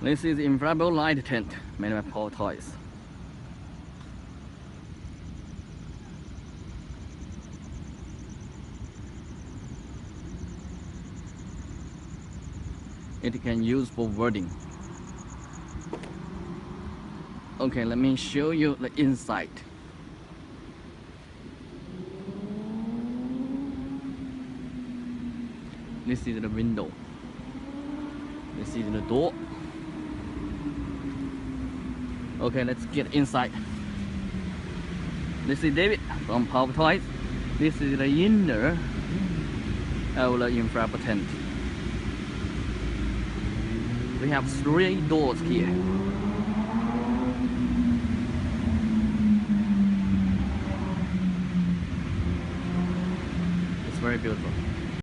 This is inflatable light tent made by Paul Toys. It can use for wedding. Okay, let me show you the inside. This is the window. This is the door. Okay, let's get inside. This is David from Power Toys. This is the inner of the inflatable tent. We have 3 doors here. It's very beautiful.